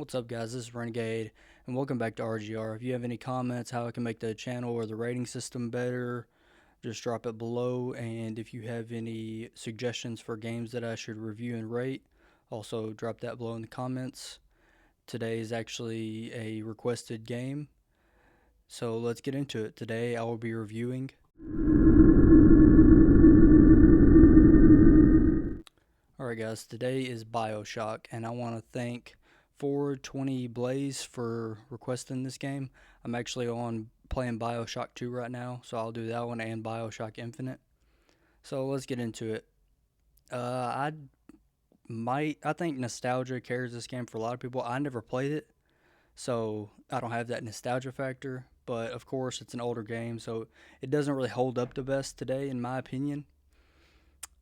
What's up, guys? This is Renegade, and welcome back to RGR. If you have any comments, how I can make the channel or the rating system better, just drop it below. And if you have any suggestions for games that I should review and rate, also drop that below in the comments. Today is actually a requested game, so let's get into it. Today I will be reviewing. Alright, guys, today is Bioshock, and I want to thank 420 Blaze for requesting this game. I'm actually on playing Bioshock 2 right now, so I'll do that one and Bioshock Infinite. So let's get into it. I think nostalgia carries this game for a lot of people. I never played it, so I don't have that nostalgia factor. But of course, it's an older game, so it doesn't really hold up the best today, in my opinion.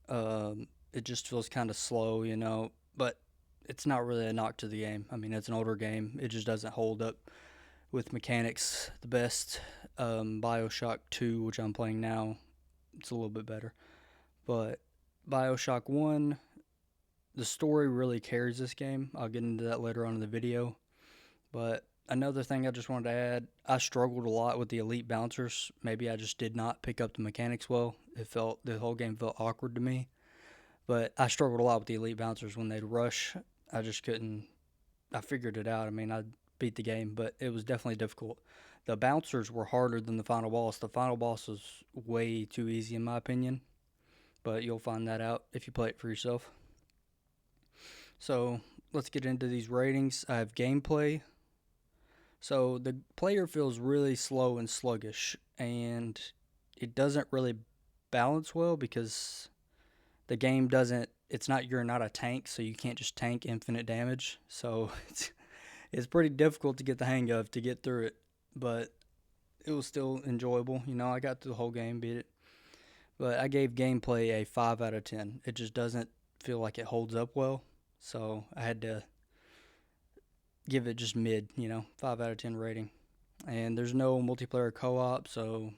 It just feels kind of slow, but it's not really a knock to the game. I mean, it's an older game. It just doesn't hold up with mechanics the best. Bioshock 2, which I'm playing now, it's a little bit better. But Bioshock 1, the story really carries this game. I'll get into that later on in the video. But another thing I just wanted to add, I struggled a lot with the elite bouncers. Maybe I just did not pick up the mechanics well. The whole game felt awkward to me. But I struggled a lot with the elite bouncers when they'd rush. I just couldn't. I figured it out. I mean, I beat the game, but it was definitely difficult. The bouncers were harder than the final boss. The final boss was way too easy, in my opinion. But you'll find that out if you play it for yourself. So let's get into these ratings. I have gameplay. So the player feels really slow and sluggish, and it doesn't really balance well because the game doesn't. You're not a tank, so you can't just tank infinite damage. So it's pretty difficult to get the hang of to get through it, but it was still enjoyable. I got through the whole game, beat it. But I gave gameplay a 5 out of 10. It just doesn't feel like it holds up well, so I had to give it just mid, 5 out of 10 rating. And there's no multiplayer co-op, so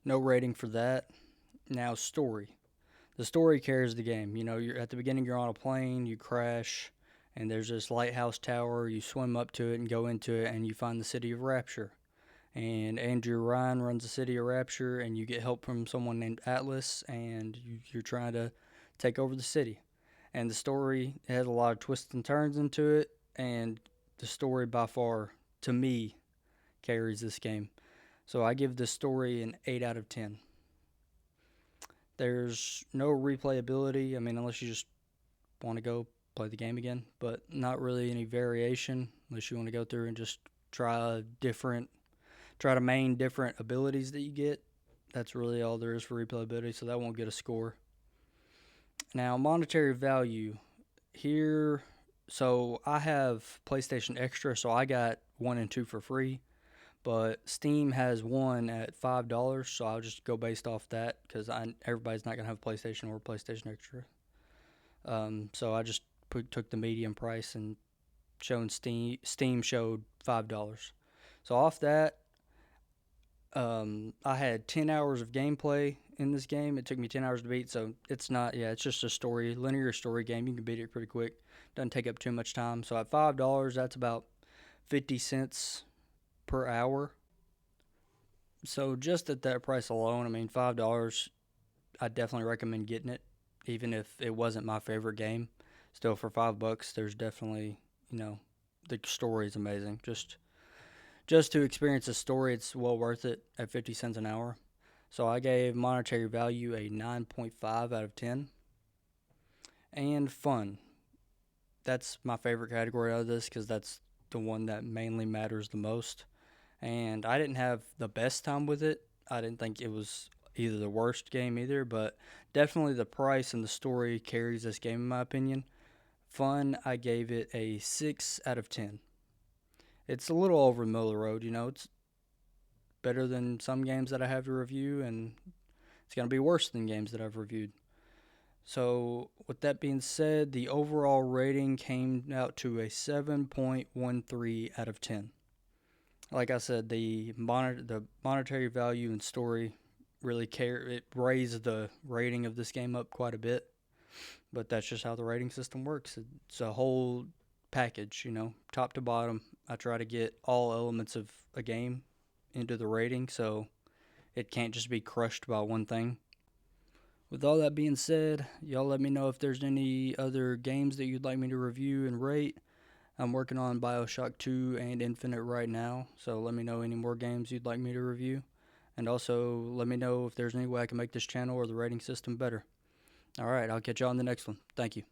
no rating for that. Now, story. The story carries the game. You're at the beginning, you're on a plane, you crash, and there's this lighthouse tower. You swim up to it and go into it, and you find the city of Rapture. And Andrew Ryan runs the city of Rapture, and you get help from someone named Atlas, and you're trying to take over the city. And the story has a lot of twists and turns into it, and the story by far, to me, carries this game. So I give the story an 8 out of 10. There's no replayability. I mean, unless you just want to go play the game again, but not really any variation unless you want to go through and just try to main different abilities that you get. That's really all there is for replayability, so that won't get a score. Now, monetary value here. So I have PlayStation Extra, so I got 1 and 2 for free. But Steam has one at $5, so I'll just go based off that because everybody's not gonna have PlayStation or PlayStation Extra. So I just took the medium price and shown Steam showed $5. So off that, I had 10 hours of gameplay in this game. It took me 10 hours to beat, so it's not. Yeah, it's just a linear story game. You can beat it pretty quick. Doesn't take up too much time. So at $5, that's about 50 cents per hour. So just at that price alone, I mean, $5, I definitely recommend getting it, even if it wasn't my favorite game. Still, for $5, there's definitely, the story is amazing. Just to experience the story, it's well worth it at 50 cents an hour. So I gave monetary value a 9.5 out of 10. And fun. That's my favorite category out of this because that's the one that mainly matters the most. And I didn't have the best time with it. I didn't think it was either the worst game either, but definitely the price and the story carries this game in my opinion. Fun, I gave it a 6 out of 10. It's a little over the middle of the road, it's better than some games that I have to review, and it's going to be worse than games that I've reviewed. So, with that being said, the overall rating came out to a 7.13 out of 10. Like I said, the monetary value and story really it raised the rating of this game up quite a bit. But that's just how the rating system works. It's a whole package, top to bottom. I try to get all elements of a game into the rating, so it can't just be crushed by one thing. With all that being said, y'all let me know if there's any other games that you'd like me to review and rate. I'm working on Bioshock 2 and Infinite right now, so let me know any more games you'd like me to review. And also, let me know if there's any way I can make this channel or the rating system better. Alright, I'll catch y'all on the next one. Thank you.